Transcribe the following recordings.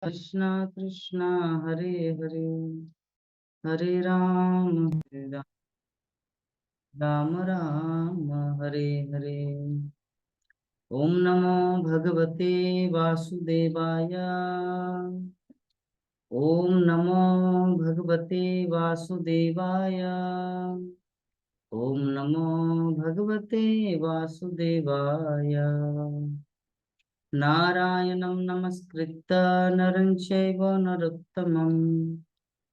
कृष्णा कृष्णा हरे हरे, हरे राम राम राम हरे हरे। ओम नमो भगवते वासुदेवाय। ओम नमो भगवते वासुदेवाय। ओम नमो भगवते वासुदेवाय। नारायणं नमस्कृत्य नरं चैव नरोत्तमं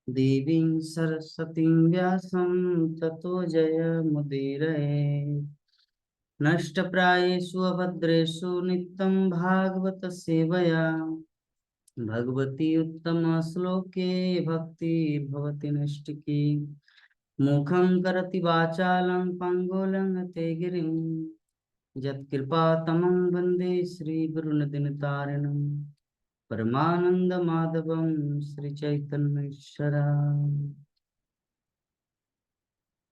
देवीं सरस्वतीं व्यासं ततो जयमुदीरये। नष्टप्रायेषु अभद्रेषु नित्यं भागवत सेवया भगवती उत्तमश्लोके भक्तिर्भवति नैष्टिकी। मुखं करोति वाचालं पङ्गुलङ्घते गिरिं यत्कृपातमं वन्दे श्रीगुरुनदिनतारिणं परमानन्दमाधवं श्रीचैतन्येश्वरा।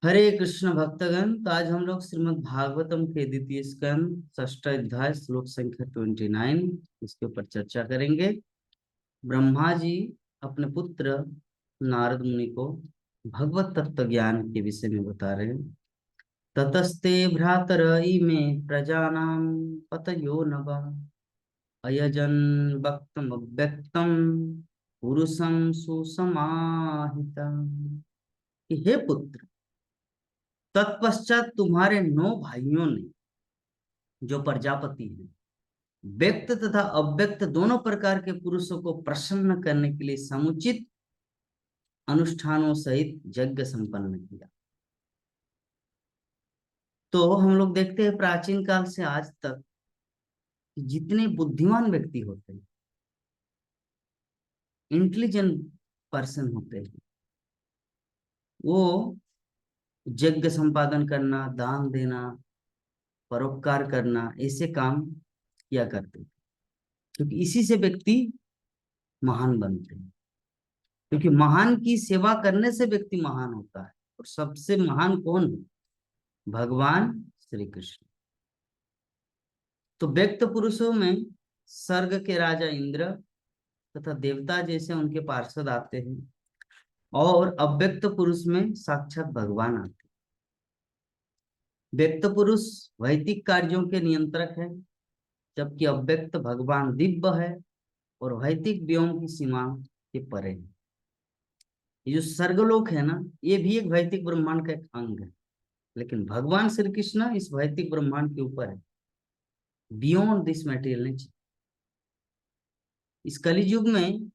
हरे कृष्ण भक्तगण, तो आज हम लोग श्रीमद् भागवतम के द्वितीय स्कंद षष्ठ अध्याय श्लोक संख्या 29 इसके ऊपर चर्चा करेंगे। ब्रह्मा जी अपने पुत्र नारद मुनि को भगवत तत्व ज्ञान के विषय में बता रहे हैं। ततस्ते भ्रातर इमे प्रजानां पतयो नवा अयजन वक्तम व्यक्तम पुरुषं सुसमाहिता। कि हे पुत्र, तत्पश्चात तुम्हारे 9 भाइयों ने, जो प्रजापति हैं, व्यक्त तथा अव्यक्त दोनों प्रकार के पुरुषों को प्रसन्न करने के लिए समुचित अनुष्ठानों सहित यज्ञ संपन्न किया। तो हम लोग देखते हैं प्राचीन काल से आज तक जितने बुद्धिमान व्यक्ति होते हैं, इंटेलिजेंट पर्सन होते हैं, वो यज्ञ संपादन करना, दान देना, परोपकार करना, ऐसे काम किया करते हैं। क्योंकि इसी से व्यक्ति महान बनते हैं। क्योंकि महान की सेवा करने से व्यक्ति महान होता है। और सबसे महान कौन है? भगवान श्री कृष्ण। तो व्यक्त पुरुषों में स्वर्ग के राजा इंद्र तथा देवता जैसे उनके पार्षद आते हैं, और अव्यक्त पुरुष में साक्षात भगवान आते हैं। व्यक्त पुरुष वैदिक कार्यों के नियंत्रक है, जबकि अव्यक्त भगवान दिव्य है और वैदिक व्योम की सीमा के परे है। ये जो स्वर्गलोक है ना, ये भी एक वैदिक ब्रह्मांड का एक अंग है, लेकिन भगवान श्री कृष्ण इस वैदिक ब्रह्मांड के ऊपर है, बियॉन्ड दिस मटेरियल नेचर। इस कलयुग में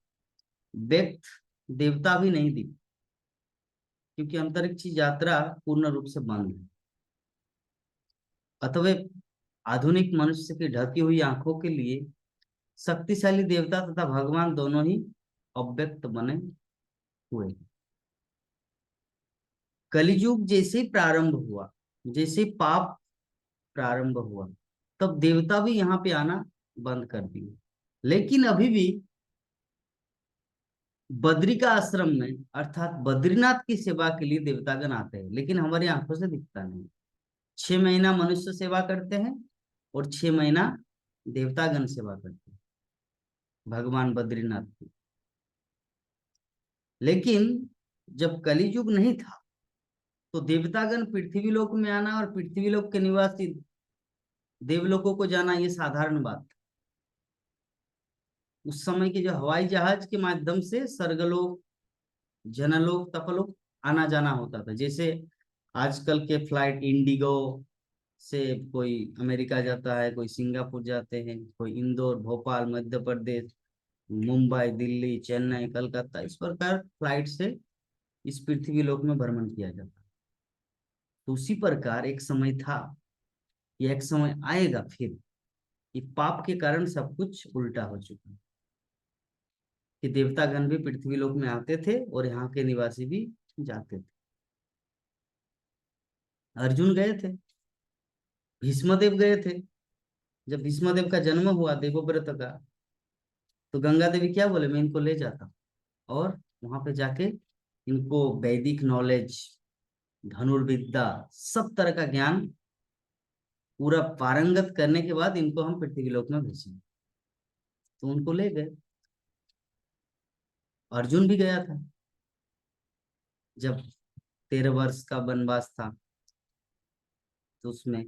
व्यक्त देवता भी नहीं दिखते, क्योंकि अंतरिक्ष यात्रा पूर्ण रूप से बंद है। अतः आधुनिक मनुष्य की ढकी हुई आंखों के लिए शक्तिशाली देवता तथा भगवान दोनों ही अव्यक्त बने हुए। कलयुग जैसे ही प्रारंभ हुआ, जैसे पाप प्रारंभ हुआ, तब देवता भी यहाँ पे आना बंद कर दिए। लेकिन अभी भी बद्रिका आश्रम में अर्थात बद्रीनाथ की सेवा के लिए देवतागण आते हैं, लेकिन हमारी आंखों से दिखता नहीं। 6 महीना मनुष्य सेवा करते हैं और 6 महीना देवतागण सेवा करते हैं भगवान बद्रीनाथ की। लेकिन जब कलियुग नहीं था, तो देवतागण पृथ्वी लोक में आना और पृथ्वी लोक के निवासी देवलोकों को जाना ये साधारण बात था। उस समय के जो हवाई जहाज के माध्यम से स्वर्गलोक, जनलोक, तपलोक आना जाना होता था। जैसे आजकल के फ्लाइट इंडिगो से कोई अमेरिका जाता है, कोई सिंगापुर जाते हैं, कोई इंदौर, भोपाल, मध्य प्रदेश, मुंबई, दिल्ली, चेन्नई, कलकत्ता, इस प्रकार फ्लाइट से इस पृथ्वी लोक में भ्रमण किया जाता है। तो उसी प्रकार एक समय था, यह एक समय आएगा फिर, कि पाप के कारण सब कुछ उल्टा हो चुका है। कि देवतागण भी पृथ्वी लोक में आते थे और यहाँ के निवासी भी जाते थे। अर्जुन गए थे, भीष्मदेव गए थे। जब भीष्मदेव का जन्म हुआ देवव्रत का, तो गंगा देवी क्या बोले, मैं इनको ले जाता हूँ। और वहां पे जाके इनको वैदिक नॉलेज, धनुर्विद्या, सब तरह का ज्ञान पूरा पारंगत करने के बाद इनको हम पृथ्वी लोक में भेजेंगे। तो उनको ले गए। अर्जुन भी गया था जब 13 वर्ष का वनवास था, तो उसमें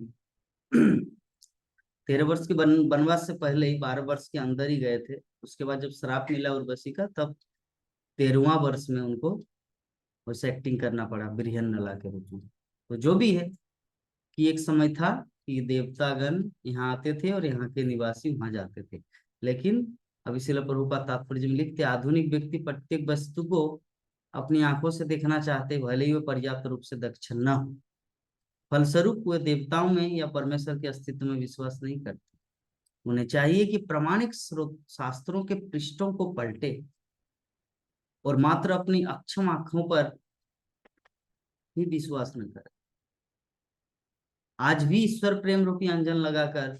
13 वर्ष के वनवास से पहले ही 12 वर्ष के अंदर ही गए थे। उसके बाद जब श्राप मिला उर्वशी का, तब 13वां वर्ष में उनको वैसे एक्टिंग करना पड़ा बृहन्नला के रूप में। तो जो भी है, कि एक समय था कि देवतागण यहाँ आते थे और यहाँ के निवासी वहां जाते थे। लेकिन अब इसीलिए प्रभुपाद तात्पर्य में लिखते, आधुनिक व्यक्ति प्रत्येक वस्तु को अपनी आंखों से देखना चाहते, भले ही वो पर्याप्त रूप से दक्ष न हो। फलस्वरूप वे देवताओं में या परमेश्वर के अस्तित्व में विश्वास नहीं करते। उन्हें चाहिए कि प्रामाणिक स्रोत शास्त्रों के पृष्ठों को पलटे और मात्र अपनी अक्षम आंखों पर ही विश्वास न करें। आज भी ईश्वर प्रेम रूपी अंजन लगाकर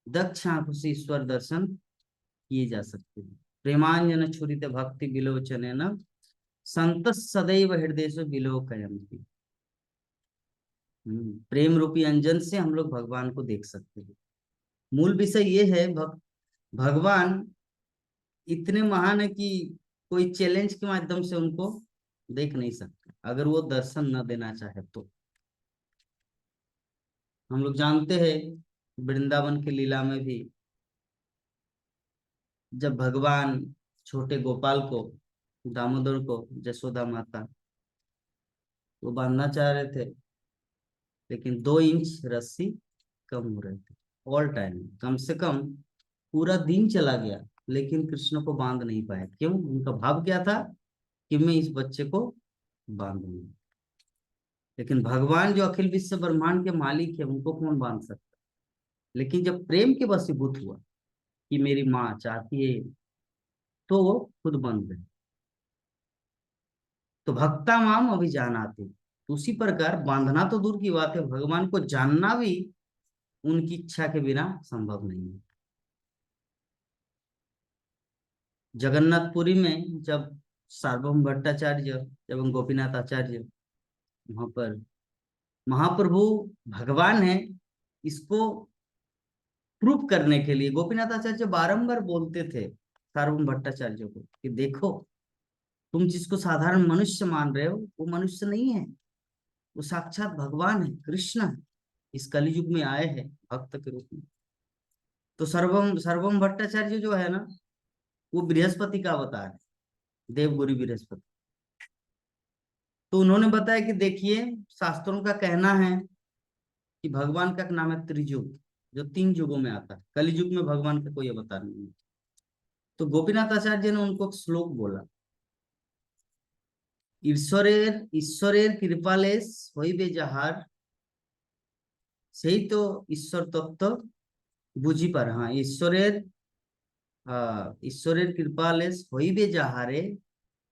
दक्ष आंखों से ईश्वर दर्शन किए जा सकते हैं। प्रेमांजन छुरित भक्ति विलोचने न संत सदैव हृदय से विलोकयन्ति। प्रेम रूपी अंजन से हम लोग भगवान को देख सकते हैं। मूल विषय ये है, भगवान इतने महान है कि कोई चैलेंज के माध्यम से उनको देख नहीं सकते, अगर वो दर्शन न देना चाहे तो। हम लोग जानते हैं वृंदावन की लीला में भी, जब भगवान छोटे गोपाल को, दामोदर को, जसोदा माता वो बांधना चाह रहे थे, लेकिन 2 इंच रस्सी कम हो रहे थे। ऑल टाइम कम से कम पूरा दिन चला गया, लेकिन कृष्ण को बांध नहीं पाए। क्यों? उनका भाव क्या था कि मैं इस बच्चे को बांधूंगा। लेकिन भगवान जो अखिल विश्व ब्रह्मांड के मालिक है, उनको कौन बांध सकता? लेकिन जब प्रेम के वशीभूत हुआ कि मेरी माँ चाहती है, तो वो खुद बंद गए। तो भक्ता माम अभिजानाति, उसी प्रकार बांधना तो दूर की बात है, भगवान को जानना भी उनकी इच्छा के बिना संभव नहीं है। जगन्नाथपुरी में जब सार्वभौम भट्टाचार्य एवं गोपीनाथ आचार्य वहां पर, महाप्रभु भगवान है, इसको प्रूफ करने के लिए गोपीनाथ आचार्य बारंबार बोलते थे सार्वभौम भट्टाचार्य को कि देखो, तुम जिसको साधारण मनुष्य मान रहे हो, वो मनुष्य नहीं है, वो साक्षात भगवान है, कृष्ण है, इस कलयुग में आए हैं भक्त के रूप में। तो सर्वम सर्वम भट्टाचार्य जो है ना, वो बृहस्पति का अवतार है, देवगुरु बृहस्पति। तो उन्होंने बताया कि देखिए, शास्त्रों का कहना है कि भगवान का नाम है त्रिजुग, जो 3 युगों में आता है। कलयुग में भगवान का कोई अवतार नहीं है। तो गोपीनाथ आचार्य ने उनको श्लोक बोला, ईश्वरेर ईश्वरेर कृपालेश হইবে যাহার, সেই তো ঈশ্বর তত্ত্ব বুঝি পারে। हाँ, ईश्वरेर कृपालेश হইবে যাহারে,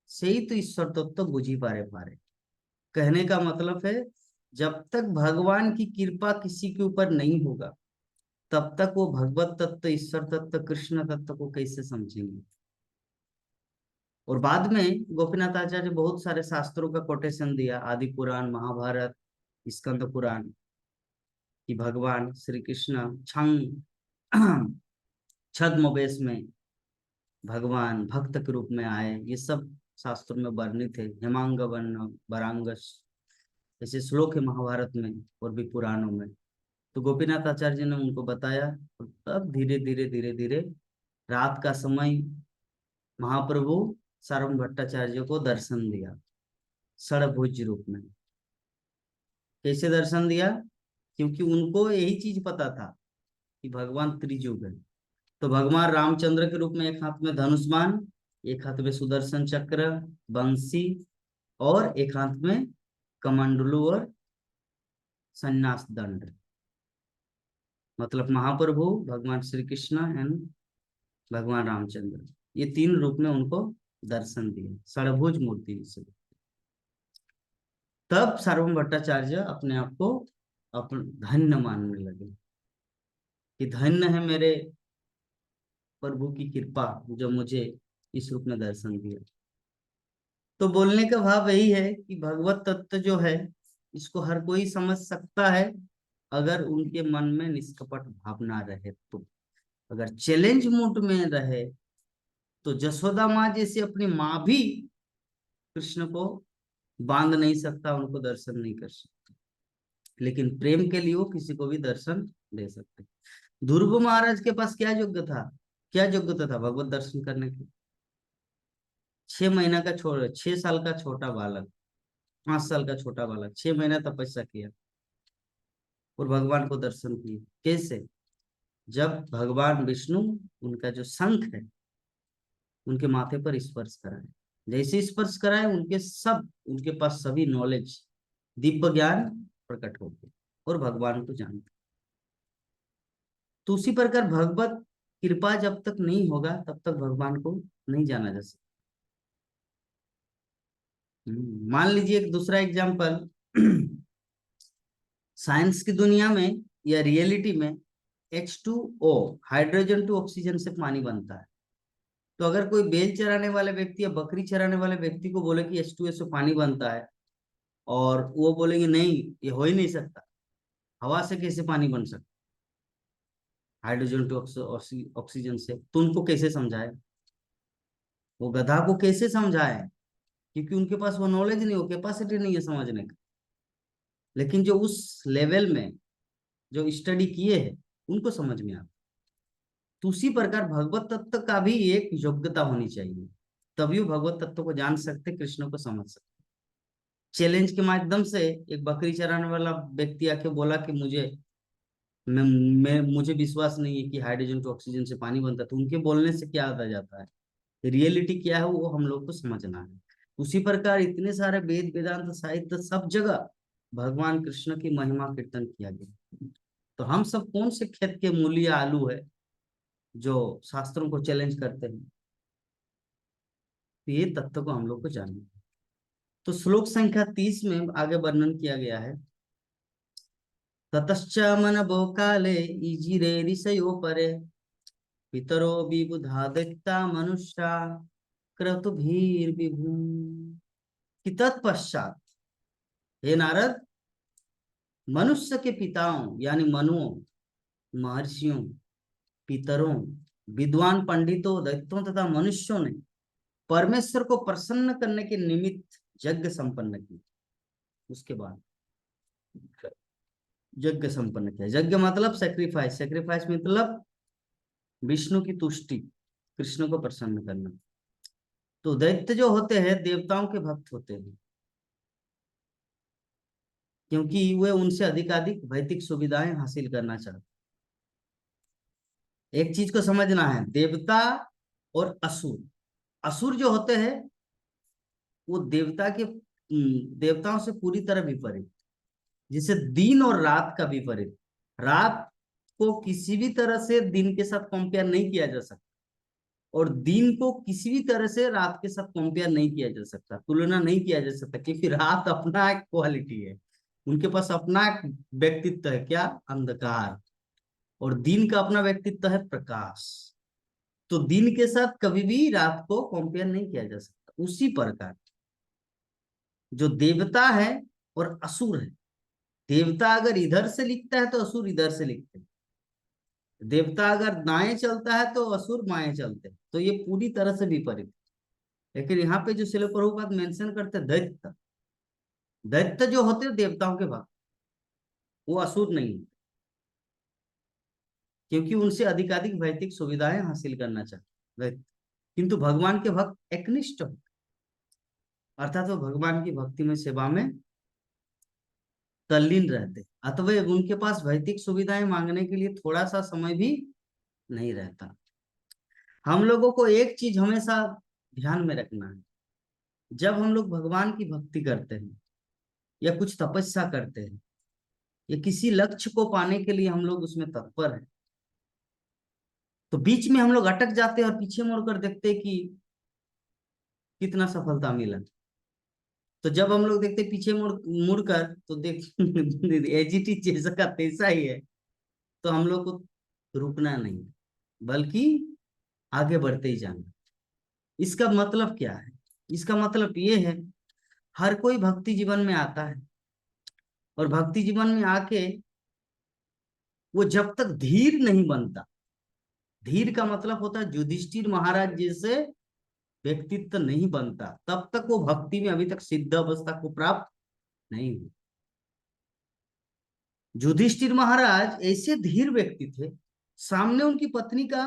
সেই तो ईश्वर तत्व बुझी पारे पारे। कहने का मतलब है, जब तक भगवान की कृपा किसी के ऊपर नहीं होगा, तब तक वो भगवत तत्व, ईश्वर तत्व, कृष्ण तत्व को कैसे समझेंगे। और बाद में गोपीनाथ आचार्य बहुत सारे शास्त्रों का कोटेशन दिया, आदि पुराण, महाभारत, स्कंद पुराण, कि भगवान श्री कृष्ण छद्म में भगवान भक्त के रूप में आए। ये सब शास्त्रों में वर्णित है। हेमांग वर्ण वरांगस, ऐसे श्लोक है महाभारत में और भी पुराणों में। तो गोपीनाथ आचार्य ने उनको बताया, और तब धीरे धीरे धीरे धीरे रात का समय महाप्रभु सार्वभौम भट्टाचार्य को दर्शन दिया षड़भुज रूप में। कैसे दर्शन दिया? क्योंकि उनको यही चीज पता था कि भगवान त्रिजुग है। तो भगवान रामचंद्र के रूप में एक हाथ में धनुष बाण, एक हाथ में सुदर्शन चक्र, बंसी, और एक हाथ में कमंडलू और संन्यास दंड। मतलब महाप्रभु, भगवान श्री कृष्ण एंड भगवान रामचंद्र, ये 3 रूप में उनको दर्शन दिए, षड़भुज मूर्ति से। तब सार्वभौम भट्टाचार्य अपने आप को अपन धन्य मानने लगे कि धन्य है मेरे प्रभु की कृपा, जो मुझे इस रूप में दर्शन दिया। तो बोलने का भाव यही है कि भगवत तत्व जो है, इसको हर कोई समझ सकता है, अगर उनके मन में निष्कपट भावना रहे तो। अगर चैलेंज मूड में रहे तो जसोदा माँ जैसे अपनी माँ भी कृष्ण को बांध नहीं सकता, उनको दर्शन नहीं कर सकता, लेकिन प्रेम के लिए वो किसी को भी दर्शन दे सकते। ध्रुव महाराज के पास क्या योग्य था, क्या योग्यता था भगवत दर्शन करने की? 6 महीना का 6 साल का छोटा बालक, 5 साल का छोटा बालक 6 महीना तपस्या किया और भगवान को दर्शन किए। कैसे? जब भगवान विष्णु उनका जो शंख है उनके माथे पर स्पर्श कराए, जैसे स्पर्श कराए उनके पास सभी नॉलेज, दिव्य ज्ञान प्रकट हो गए और भगवान को जानते। तो उसी प्रकार भगवत कृपा जब तक नहीं होगा तब तक भगवान को नहीं जाना जा सकता। मान लीजिए एक दूसरा एग्जांपल, साइंस की दुनिया में या रियलिटी में H2O, हाइड्रोजन टू ऑक्सीजन से पानी बनता है। तो अगर कोई बेल चराने वाले व्यक्ति या बकरी चराने वाले व्यक्ति को बोले कि H2O से पानी बनता है, और वो बोलेंगे नहीं ये हो ही नहीं सकता, हवा से कैसे पानी बन सकता, हाइड्रोजन टू ऑक्सीजन से, तो उनको कैसे समझाए? वो गधा को कैसे समझाए? क्योंकि उनके पास वो नॉलेज नहीं, वो कैपेसिटी नहीं है समझने का। लेकिन जो उस लेवल में जो स्टडी किए हैं उनको समझ में आता। तो उसी प्रकार भगवत तत्व का भी एक योग्यता होनी चाहिए, तभी वो भगवत तत्व को जान सकते, कृष्ण को समझ सकते। चैलेंज के माध्यम से एक बकरी चराने वाला व्यक्ति आके बोला कि मुझे विश्वास नहीं है कि हाइड्रोजन टू ऑक्सीजन से पानी बनता, तो उनके बोलने से क्या आता जाता है, रियलिटी क्या है वो हम लोग को समझना है। उसी प्रकार इतने सारे वेद वेदांत साहित्य सब जगह भगवान कृष्ण की महिमा कीर्तन किया गया। तो हम सब कौन से खेत के मूली या आलू है जो शास्त्रों को चैलेंज करते हैं? तो ये तत्व को हम लोग को जानना है। तो श्लोक संख्या 30 में आगे वर्णन किया गया है, ततश्च मन काले इजिरे ऋषयो परे पितरो विबुधा दैत्या मनुष्या क्रतुभिर्विभू। कि तत्पश्चात हे नारद, मनुष्य के पिताओं यानी मनुओं, महर्षियों, पितरों, विद्वान पंडितों, दैत्यों तथा मनुष्यों ने परमेश्वर को प्रसन्न करने के निमित्त यज्ञ संपन्न किया। उसके बाद यज्ञ संपन्न किया। यज्ञ मतलब सेक्रीफाइस, सेक्रीफाइस मतलब विष्णु की तुष्टि, कृष्ण को प्रसन्न करना। तो दैत्य जो होते हैं देवताओं के भक्त होते हैं, क्योंकि वे उनसे अधिकाधिक भौतिक सुविधाएं हासिल करना चाहते। एक चीज को समझना है, देवता और असुर, असुर जो होते हैं वो देवताओं से पूरी तरह विपरीत, जिसे दिन और रात का विपरीत। रात को किसी भी तरह से दिन के साथ कंपेयर नहीं किया जा सकता, और दिन को किसी भी तरह से रात के साथ कंपेयर नहीं किया जा सकता, तुलना नहीं किया जा सकता, क्योंकि रात अपना एक क्वालिटी है, उनके पास अपना एक व्यक्तित्व है, क्या? अंधकार। और दिन का अपना व्यक्तित्व है प्रकाश। तो दिन के साथ कभी भी रात को कंपेयर नहीं किया जा सकता। उसी प्रकार जो देवता है और असुर है, देवता अगर इधर से लिखता है तो असुर इधर से लिखते हैं, देवता अगर दाएं चलता है तो असुर बाएं चलते हैं, तो ये पूरी तरह से विपरीत। लेकिन यहाँ पे जो शिल प्रभुपाद मेंशन करते हैं, दैत्य, दैत्य जो होते हैं देवताओं के भक्त, वो असुर नहीं, क्योंकि उनसे अधिकाधिक भौतिक सुविधाएं हासिल करना चाहते दैत्य। किंतु भगवान के भक्त एकनिष्ठ हो, अर्थात वो भगवान की भक्ति में सेवा में तल्लीन रहते, अथवा उनके पास भौतिक सुविधाएं मांगने के लिए थोड़ा सा समय भी नहीं रहता। हम लोगों को एक चीज हमेशा ध्यान में रखना है, जब हम लोग भगवान की भक्ति करते हैं या कुछ तपस्या करते हैं या किसी लक्ष्य को पाने के लिए हम लोग उसमें तत्पर हैं, तो बीच में हम लोग अटक जाते हैं और पीछे मुड़कर देखते हैं कि कितना सफलता मिला। तो जब हम लोग देखते हैं पीछे मुड़कर, तो देख एजीटी जैसा का तैसा ही है। तो हम लोग को रुकना नहीं, बल्कि आगे बढ़ते ही जाना। इसका मतलब क्या है? इसका मतलब ये है, हर कोई भक्ति जीवन में आता है, और भक्ति जीवन में आके वो जब तक धीर नहीं बनता, धीर का मतलब होता है युधिष्ठिर महाराज जैसे व्यक्तित्व नहीं बनता, तब तक वो भक्ति में अभी तक सिद्ध अवस्था को प्राप्त नहीं हुई। युधिष्ठिर महाराज ऐसे धीर व्यक्ति थे, सामने उनकी पत्नी का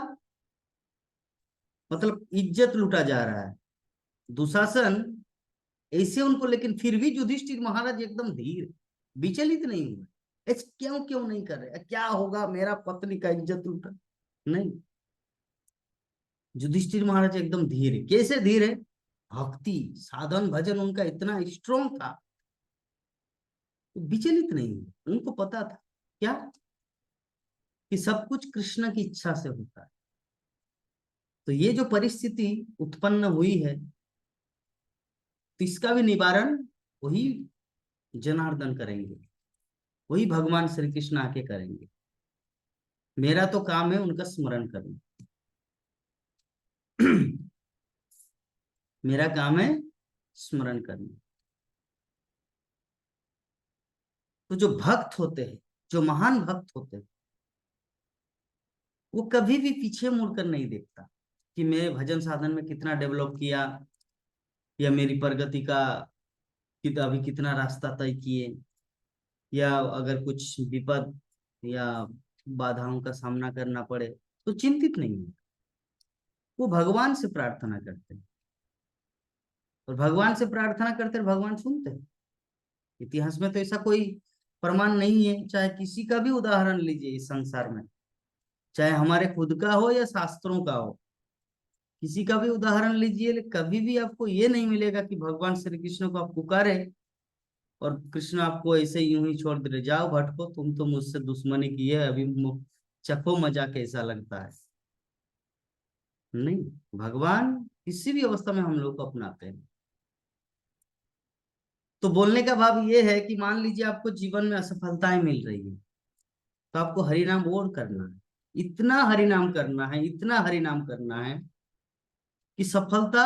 मतलब इज्जत लूटा जा रहा है, दुशासन ऐसे उनको, लेकिन फिर भी युधिष्ठिर महाराज एकदम धीर, विचलित नहीं हुए। ऐसे क्यों क्यों नहीं कर रहे, क्या होगा, मेरा पत्नी का इज्जत लूटा, नहीं। युधिष्ठिर महाराज एकदम धीर है। कैसे धीर है? भक्ति साधन भजन उनका इतना स्ट्रोंग था, तो विचलित नहीं हुए। उनको पता था क्या, कि सब कुछ कृष्ण की इच्छा से होता है। तो ये जो परिस्थिति उत्पन्न हुई है, तो इसका भी निवारण वही जनार्दन करेंगे, वही भगवान श्री कृष्ण आके करेंगे। मेरा तो काम है उनका स्मरण करना। मेरा काम है स्मरण करना। तो जो भक्त होते हैं, जो महान भक्त होते हैं, वो कभी भी पीछे मुड़कर नहीं देखता कि मैं भजन साधन में कितना डेवलप किया, या मेरी प्रगति का अभी कितना रास्ता तय किए, या अगर कुछ विपद या बाधाओं का सामना करना पड़े तो चिंतित नहीं है। वो भगवान से प्रार्थना करते हैं, और भगवान से प्रार्थना करते हैं, भगवान सुनते हैं। इतिहास में तो ऐसा कोई प्रमाण नहीं है, चाहे किसी का भी उदाहरण लीजिए इस संसार में, चाहे हमारे खुद का हो या शास्त्रों का हो, किसी का भी उदाहरण लीजिए, कभी भी आपको ये नहीं मिलेगा कि भगवान श्री कृष्ण को आप पुकारे और कृष्ण आपको ऐसे यूं ही छोड़ दे, जाओ भटको, तुम तो मुझसे दुश्मनी की है, अभी चखो मजा कैसा लगता है। नहीं, भगवान किसी भी अवस्था में हम लोग को अपनाते हैं। तो बोलने का भाव ये है कि मान लीजिए आपको जीवन में असफलताएं मिल रही है, तो आपको हरिनाम और करना है, इतना हरिनाम करना है, इतना हरिनाम करना है कि सफलता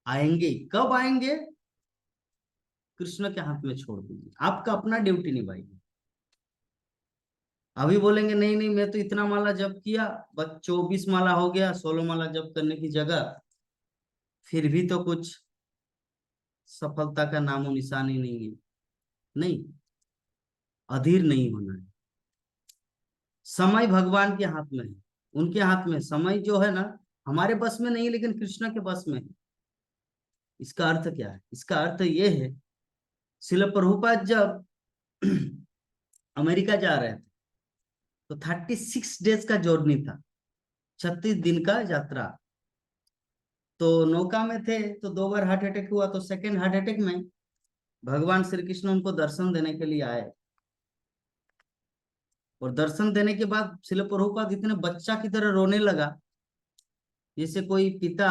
आएंगे। कब आएंगे? कृष्ण के हाथ में छोड़ दीजिए, आपका अपना ड्यूटी निभाइए। अभी बोलेंगे नहीं नहीं मैं तो इतना माला जप किया, बस 24 माला हो गया, 16 माला जप करने की जगह, फिर भी तो कुछ सफलता का नामो निशान ही नहीं है। नहीं, अधीर नहीं होना है। समय भगवान के हाथ में है, उनके हाथ में समय जो है ना, हमारे बस में नहीं, लेकिन कृष्ण के बस में है। इसका अर्थ क्या है? इसका अर्थ ये है, शिल प्रभुपाद जब अमेरिका जा रहे थे, तो 36 डेज का जर्नी था, 36 दिन का यात्रा। तो नौका में थे, तो 2 बार हार्ट अटैक हुआ, तो सेकेंड हार्ट अटैक में भगवान श्री कृष्ण उनको दर्शन देने के लिए आए। और दर्शन देने के बाद शिल प्रभुपाद इतने बच्चा की तरह रोने लगा, जैसे कोई पिता,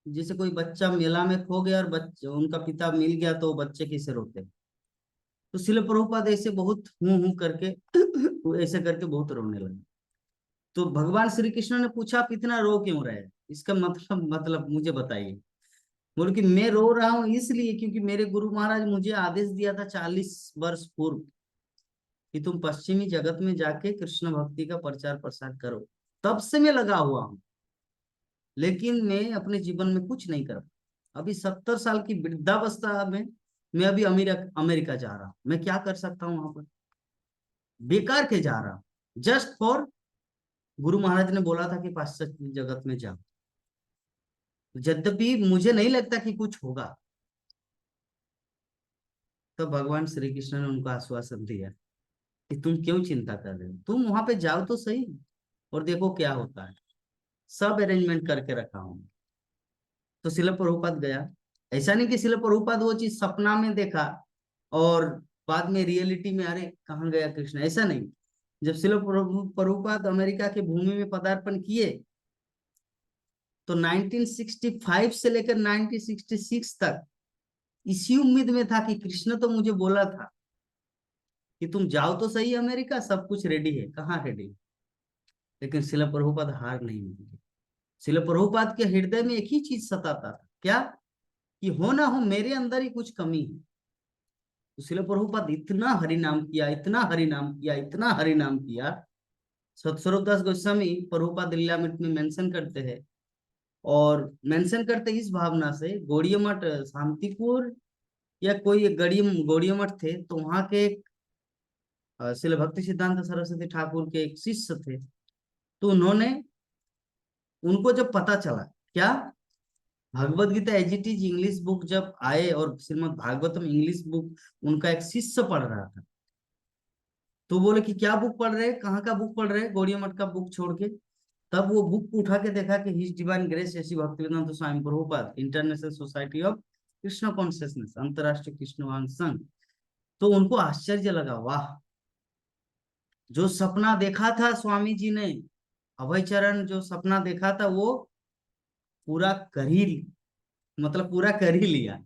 जैसे कोई बच्चा मेला में खो गया और बच्चा उनका पिता मिल गया, तो बच्चे कैसे रोते। तो शिल प्रभुपाद ऐसे बहुत हूं करके ऐसे करके बहुत रोने लगे। तो भगवान श्री कृष्ण ने पूछा, आप इतना रो क्यों रहे हैं? इसका मतलब मुझे बताइए। बोल कि मैं रो रहा हूं इसलिए क्योंकि मेरे गुरु महाराज मुझे आदेश दिया था 40 वर्ष पूर्व, कि तुम पश्चिमी जगत में जाके कृष्ण भक्ति का प्रचार प्रसार करो। तब से मैं लगा हुआ हूँ, लेकिन मैं अपने जीवन में कुछ नहीं कर पाया। अभी 70 साल की वृद्धावस्था में मैं अभी अमेरिका जा रहा हूँ। मैं क्या कर सकता हूँ वहां पर? बेकार के जा रहा हूँ, जस्ट फॉर गुरु महाराज ने बोला था कि पाश्चात्य जगत में जाओ। यद्यपि मुझे नहीं लगता कि कुछ होगा, तो भगवान श्री कृष्ण ने उनको आश्वासन दिया कि तुम क्यों चिंता कर रहे हो, तुम वहां पे जाओ तो सही, और देखो क्या होता है, सब अरेंजमेंट करके रखा हूं। तो शिल प्रभुपाद गया। ऐसा नहीं कि शिल प्रभुपाद वो चीज सपना में देखा और बाद में रियलिटी में अरे कहाँ गया कृष्ण, ऐसा नहीं। जब शिल प्रभुपाद अमेरिका के भूमि में पदार्पण किए, तो 1965 से लेकर 1966 तक इसी उम्मीद में था कि कृष्ण तो मुझे बोला था कि तुम जाओ तो सही अमेरिका, सब कुछ रेडी है। कहाँ रेडी? लेकिन शिल प्रभुपाद हार नहीं माने। शिल प्रभुपाद के हृदय में एक ही चीज सताता था, क्या? कि हो ना हो मेरे अंदर ही कुछ कमी है। तो शिल प्रभुपाद इतना हरिनाम किया, इतना हरिनाम किया, इतना हरिनाम किया। सतस्वरूप दास गोस्वामी प्रभुपाद लीलामृत में मेंशन करते हैं, और मेंशन करते इस भावना से, गौड़ीय मठ शांतिपुर या कोई गौड़ीय मठ थे, तो वहां के श्रील भक्ति सिद्धांत सरस्वती ठाकुर के एक शिष्य थे। तो उन्होंने, उनको जब पता चला क्या, Bhagavad Gita as it is English book जब आए और श्रीमद् भागवतम इंग्लिश बुक उनका एक शिष्य पढ़ रहा था, तो बोले कि क्या बुक पढ़ रहे हैं, कहाँ का बुक पढ़ रहे हैं, गौड़िया मठ का बुक छोड़ के। तब वो बुक उठा के देखा कि his divine grace A C Bhaktivedanta Swami Prabhupada international society of Krishna consciousness, अंतरराष्ट्रीय कृष्णवान संघ। तो उनको आश्चर्य लगा, वाह, जो सपना देखा था स्वामी जी ने, अभय चरण जो सपना देखा था वो पूरा कर ही, मतलब पूरा कर ही लिया।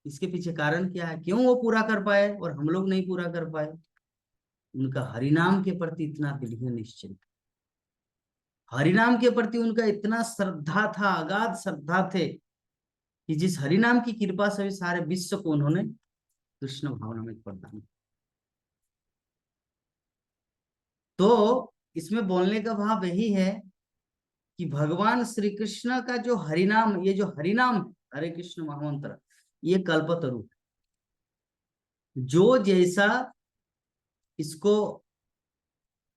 इसके पीछे कारण क्या है, क्यों वो पूरा कर पाए और हम लोग नहीं पूरा कर पाए? उनका हरिनाम के प्रति इतना दृढ़ निश्चय, हरिनाम के प्रति उनका इतना श्रद्धा था, अगाध श्रद्धा थे, कि जिस हरिनाम की कृपा से भी सारे विश्व को उन्होंने कृष्ण भावना में प्रदान। तो इसमें बोलने का भाव यही है कि भगवान श्री कृष्ण का जो हरिनाम, ये जो हरिनाम हरे कृष्ण महामंत्र, ये कल्पतरु, जो जैसा इसको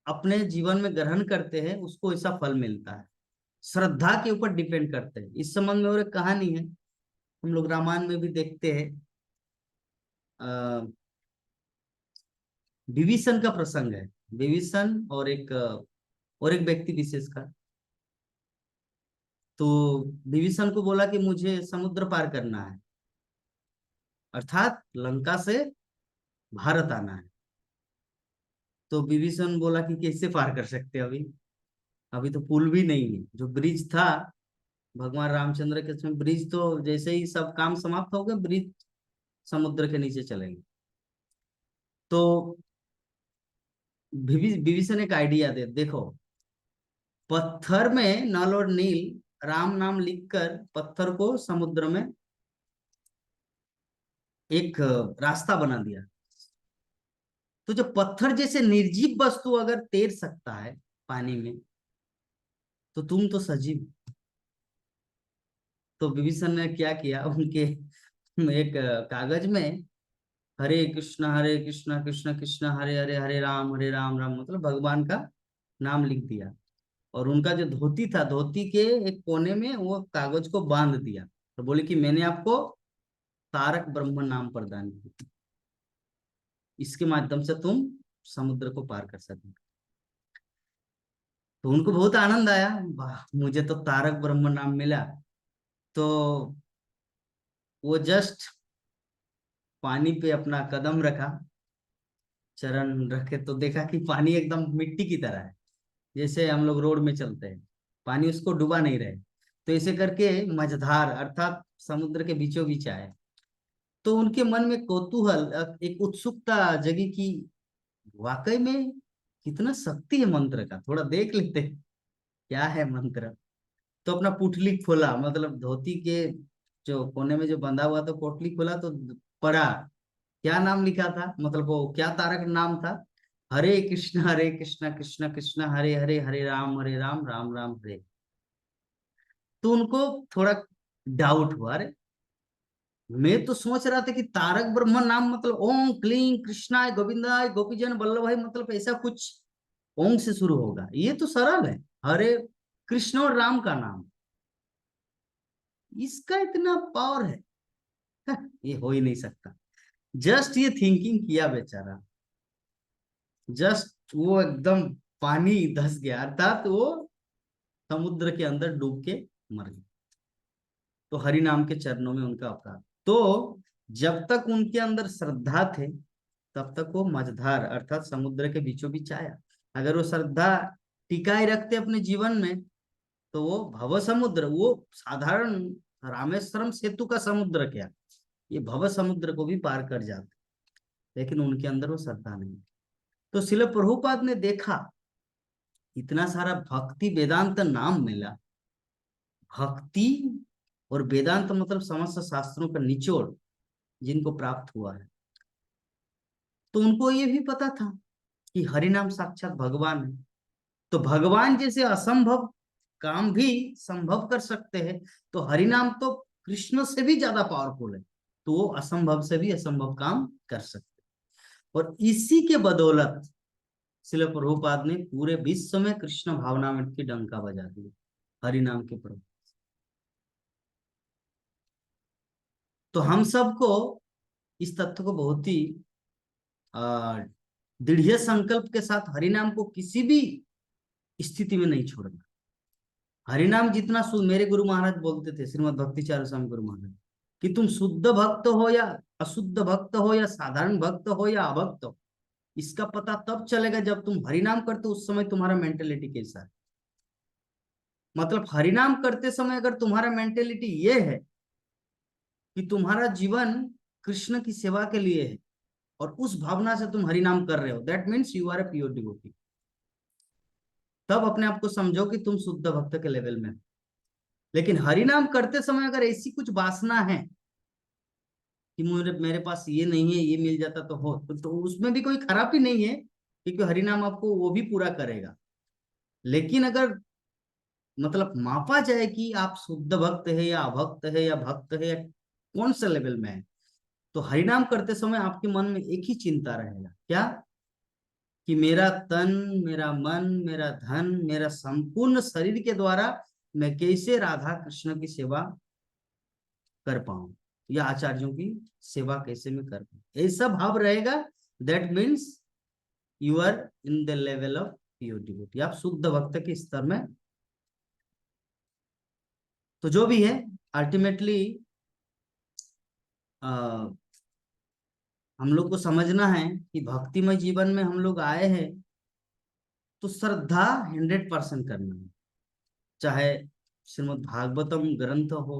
अपने जीवन में ग्रहण करते हैं उसको ऐसा फल मिलता है। श्रद्धा के ऊपर डिपेंड करते हैं। इस संबंध में और एक कहानी है, हम लोग रामायण में भी देखते हैं। विभीषण का प्रसंग है, विभीषण और एक व्यक्ति विशेष का। तो विभीषण को बोला कि मुझे समुद्र पार करना है, अर्थात लंका से भारत आना है। तो विभीषण बोला कि कैसे पार कर सकते हैं, अभी अभी तो पुल भी नहीं है, जो ब्रिज था भगवान रामचंद्र के समय, ब्रिज तो जैसे ही सब काम समाप्त हो गए, ब्रिज समुद्र के नीचे चलेंगे। तो विभीषण एक आइडिया दे, देखो, पत्थर में नल और नील राम नाम लिखकर पत्थर को समुद्र में एक रास्ता बना दिया। तो जो पत्थर जैसे निर्जीव वस्तु अगर तैर सकता है पानी में, तो तुम तो सजीव। तो विभीषण ने क्या किया, उनके एक कागज में हरे कृष्णा कृष्ण कृष्ण हरे हरे, हरे राम राम, मतलब भगवान का नाम लिख दिया। और उनका जो धोती था, धोती के एक कोने में वो कागज को बांध दिया। तो बोले कि मैंने आपको तारक ब्रह्म नाम प्रदान किया, इसके माध्यम से तुम समुद्र को पार कर सकते। तो उनको बहुत आनंद आया, वाह, मुझे तो तारक ब्रह्म नाम मिला। तो वो जस्ट पानी पे अपना कदम रखा, चरण रखे, तो देखा कि पानी एकदम मिट्टी की तरह है, जैसे हम लोग रोड में चलते हैं, पानी उसको डुबा नहीं रहे। तो ऐसे करके मझधार अर्थात समुद्र के बीचों बीच आए। तो उनके मन में कौतूहल, एक उत्सुकता जगी कि वाकई में कितना शक्ति है मंत्र का, थोड़ा देख लेते हैं क्या है मंत्र। तो अपना पुटली खोला, मतलब धोती के जो कोने में जो बंधा हुआ था पोटली खोला, तो पढ़ा, क्या नाम लिखा था, मतलब वो क्या तारक नाम था, हरे कृष्णा कृष्ण कृष्ण हरे हरे, हरे राम राम राम हरे। तो उनको थोड़ा डाउट हुआ, अरे मैं तो सोच रहा था कि तारक ब्रह्म नाम मतलब ओम क्लीं कृष्णाय गोविंदाय गोपीजन वल्लभाई, मतलब ऐसा कुछ ओम से शुरू होगा, ये तो सरल है, हरे कृष्ण और राम का नाम, इसका इतना पावर है, ये हो ही नहीं सकता। जस्ट ये थिंकिंग किया बेचारा, जस्ट वो एकदम पानी धस गया, अर्थात वो समुद्र के अंदर डूब के मर गया। तो हरि नाम के चरणों में उनका अपराध। तो जब तक उनके अंदर श्रद्धा थे, तब तक वो मझधार अर्थात समुद्र के बीचों बीच आया। अगर वो श्रद्धा टिकाए रखते अपने जीवन में, तो वो भव समुद्र, वो साधारण रामेश्वरम सेतु का समुद्र क्या, ये भव समुद्र को भी पार कर जाते। लेकिन उनके अंदर वो श्रद्धा नहीं। तो शिल प्रभुपाद ने देखा इतना सारा भक्ति वेदांत नाम मिला, भक्ति और वेदांत मतलब समस्त शास्त्रों का निचोड़ जिनको प्राप्त हुआ है। तो उनको ये भी पता था कि हरि नाम साक्षात भगवान है। तो भगवान जैसे असंभव काम भी संभव कर सकते हैं। तो हरि नाम तो कृष्ण से भी ज्यादा पावरफुल है, तो वो असंभव से भी असंभव काम कर सकते हैं। और इसी के बदौलत श्रील प्रभुपाद ने पूरे विश्व में कृष्ण भावनामृत की डंका बजा दी हरि नाम के प्रभु। तो हम सबको इस तथ्य को बहुत ही दृढ़ संकल्प के साथ हरि नाम को किसी भी स्थिति में नहीं छोड़ना। हरिनाम जितना मेरे गुरु महाराज बोलते थे, श्रीमद् भक्ति चारू स्वामी गुरु महाराज, कि तुम शुद्ध भक्त हो या अशुद्ध भक्त हो या साधारण भक्त हो या अभक्त हो, इसका पता तब चलेगा जब तुम हरिनाम करते हो, उस समय तुम्हारा मेंटेलिटी कैसा है। मतलब हरिनाम करते समय अगर तुम्हारा मेंटेलिटी ये है कि तुम्हारा जीवन कृष्ण की सेवा के लिए है और उस भावना से तुम हरिनाम कर रहे हो, that means you are a pure devotee. तब अपने आप को समझो कि तुम शुद्ध भक्त के लेवल में। लेकिन हरिनाम करते समय अगर ऐसी कुछ वासना है कि मुझे मेरे पास ये नहीं है, ये मिल जाता तो हो, तो उसमें भी कोई खराबी नहीं है, क्योंकि हरिनाम आपको वो भी पूरा करेगा। लेकिन अगर मतलब मापा जाए कि आप शुद्ध भक्त है या अभक्त है या भक्त है या कौन से लेवल में है, तो हरिनाम करते समय आपके मन में एक ही चिंता रहेगा, क्या? कि मेरा तन, मेरा मन, मेरा धन, मेरा संपूर्ण शरीर के द्वारा मैं कैसे राधा कृष्ण की सेवा कर पाऊं, या आचार्यों की सेवा कैसे मैं कर पाऊं, ऐसा भाव रहेगा। That means you are in the level of pure devotee, आप शुद्ध भक्त के स्तर में। तो जो भी है, अल्टीमेटली हम लोग को समझना है कि भक्तिमय जीवन में हम लोग आए हैं तो श्रद्धा 100% करना है। चाहे श्रीमद् भागवतम ग्रंथ हो,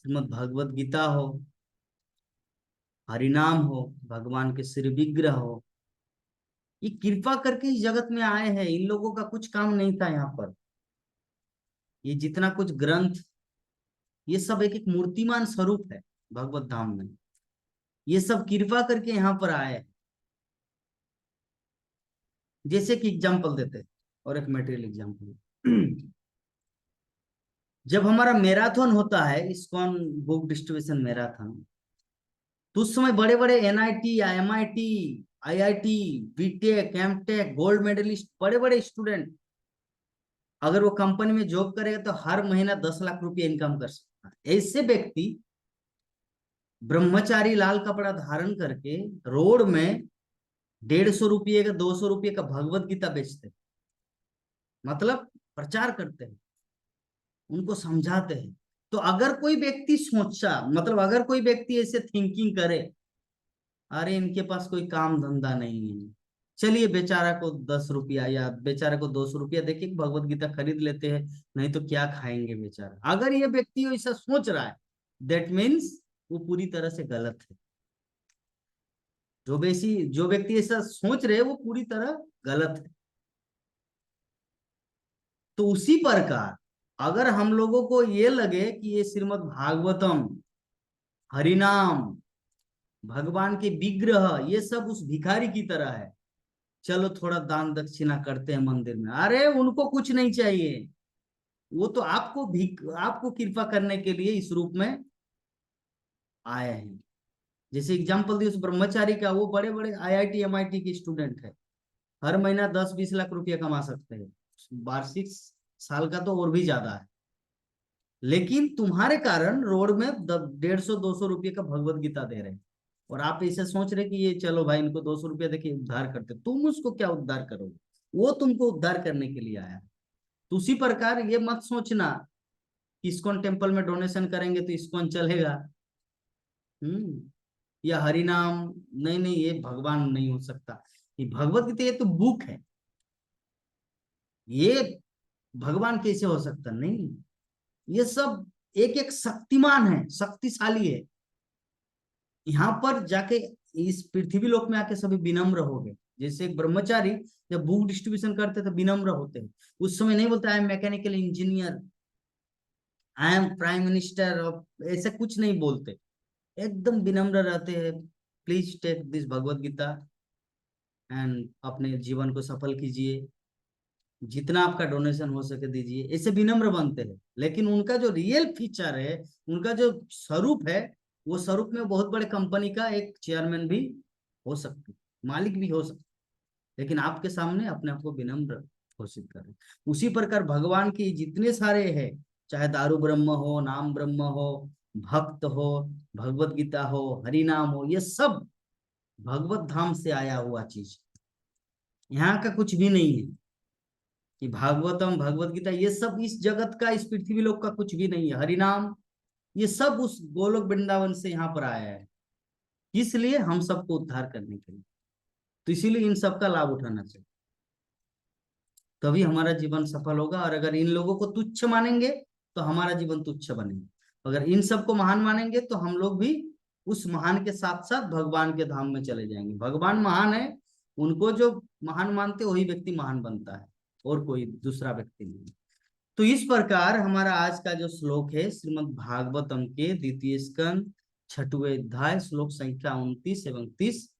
श्रीमद् भागवत गीता हो, हरिनाम हो, भगवान के श्री विग्रह हो, ये कृपा करके इस जगत में आए हैं। इन लोगों का कुछ काम नहीं था यहाँ पर। ये जितना कुछ ग्रंथ, ये सब एक एक मूर्तिमान स्वरूप है भगवत धाम में। ये सब कृपा करके यहाँ पर आए हैं। जैसे कि एग्जाम्पल देते हैं, और एक मटेरियल एग्जाम्पल। जब हमारा मैराथन होता है, इस्कॉन बुक डिस्ट्रीब्यूशन मैराथन, तो उस समय बड़े बड़े NIT, MIT, IIT, BTech, MTech, gold medalist, बड़े बड़े स्टूडेंट, अगर वो कंपनी में जॉब करेगा तो हर महीना 10 लाख रुपया इनकम कर सकता है। ऐसे व्यक्ति ब्रह्मचारी लाल कपड़ा धारण करके रोड में 150 रुपये का, 200 रुपये का भगवत गीता बेचते, मतलब प्रचार करते हैं, उनको समझाते हैं। तो अगर कोई व्यक्ति सोचा, मतलब अगर कोई व्यक्ति ऐसे थिंकिंग करे, अरे इनके पास कोई काम धंधा नहीं है, चलिए बेचारा को 10 रुपया या बेचारा को 200 रुपया देखिए भगवत गीता खरीद लेते हैं, नहीं तो क्या खाएंगे बेचारा, अगर ये व्यक्ति ऐसा सोच रहा है, दैट मीन्स वो पूरी तरह से गलत है। जो व्यक्ति ऐसा सोच रहे वो पूरी तरह गलत है। तो उसी प्रकार अगर हम लोगों को ये लगे कि ये श्रीमद् भागवतम, हरिनाम, भगवान के विग्रह, ये सब उस भिखारी की तरह है, चलो थोड़ा दान दक्षिणा करते हैं मंदिर में, अरे उनको कुछ नहीं चाहिए, वो तो आपको कृपा करने के लिए इस रूप में आए हैं। जैसे एग्जाम्पल दी उस ब्रह्मचारी का, वो बड़े बड़े आईआईटी एमआईटी के स्टूडेंट है, हर महीना 10-20 लाख रुपया कमा सकते हैं, वार्षिक साल का तो और भी ज्यादा है। लेकिन तुम्हारे कारण रोड में 150-200 रुपये का भगवत गीता दे रहे हैं, और आप ऐसे सोच रहे कि ये चलो भाई इनको 200 रुपया देके उद्धार करते, तुम उसको क्या उद्धार करोगे, वो तुमको उद्धार करने के लिए आया है। तो उसी प्रकार ये मत सोचना कि इस्कॉन टेम्पल में डोनेशन करेंगे तो इस्कॉन चलेगा। या हरि नाम, नहीं नहीं ये भगवान नहीं हो सकता, ये भगवत गीता ये तो बुक है, ये भगवान कैसे हो सकता, नहीं, ये सब एक एक शक्तिमान है, शक्तिशाली है। यहाँ पर जाके इस पृथ्वी लोक में आके सभी विनम्र हो गए। जैसे एक ब्रह्मचारी जब बुक डिस्ट्रीब्यूशन करते थे विनम्र होते हैं, उस समय नहीं बोलते I am mechanical engineer, I am prime minister of, ऐसा कुछ नहीं बोलते, एकदम विनम्र रहते हैं। Please take this Bhagavad Gita and अपने जीवन को सफल कीजिए। जितना आपका डोनेशन हो सके दीजिए, ऐसे विनम्र बनते हैं। लेकिन उनका जो रियल फीचर है, उनका जो स्वरूप है, वो स्वरूप में बहुत बड़े कंपनी का एक चेयरमैन भी हो सकते, मालिक भी हो सकते, लेकिन आपके सामने अपने आप को विनम्र घोषित कर रहे हैं। उसी प्रकार भगवान के जितने सारे हैं, चाहे दारू ब्रह्म हो, नाम ब्रह्म हो, भक्त हो, भगवत गीता हो, हरि नाम हो, ये सब भगवत धाम से आया हुआ चीज, यहाँ का कुछ भी नहीं है। कि भागवतम, भगवत गीता, ये सब इस जगत का, इस पृथ्वी लोक का कुछ भी नहीं है। हरि नाम, ये सब उस गोलोक वृंदावन से यहाँ पर आया है, इसलिए हम सबको उद्धार करने के लिए। तो इसीलिए इन सब का लाभ उठाना चाहिए, तभी हमारा जीवन सफल होगा। और अगर इन लोगों को तुच्छ मानेंगे तो हमारा जीवन तुच्छ बनेगा। अगर इन सबको महान मानेंगे तो हम लोग भी उस महान के साथ साथ भगवान के धाम में चले जाएंगे। भगवान महान है, उनको जो महान मानते वही व्यक्ति महान बनता है, और कोई दूसरा व्यक्ति नहीं। तो इस प्रकार हमारा आज का जो श्लोक है, श्रीमद् भागवतम के द्वितीय स्कंद छठवें अध्याय श्लोक संख्या 29 एवं 30,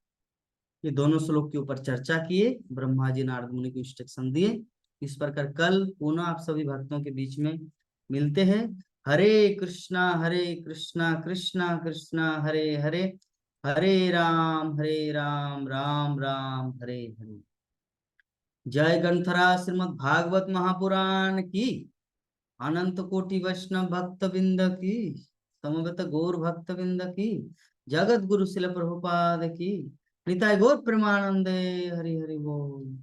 ये दोनों श्लोक के ऊपर चर्चा किए, ब्रह्मा जी नारद मुनि को इंस्ट्रक्शन दिए। इस प्रकार कल पुनः आप सभी भक्तों के बीच में मिलते हैं। हरे कृष्णा कृष्णा कृष्णा हरे हरे, हरे राम राम राम हरे हरे। जय ग्रंथरा श्रीमद् भागवत महापुराण की, अनंत कोटि वैष्णव भक्त बिंद की, समवेत गौर भक्त बिंद की, जगत गुरु शिल प्रभुपाद की, निताय गौर प्रेमानंदे। हरि हरि बोल।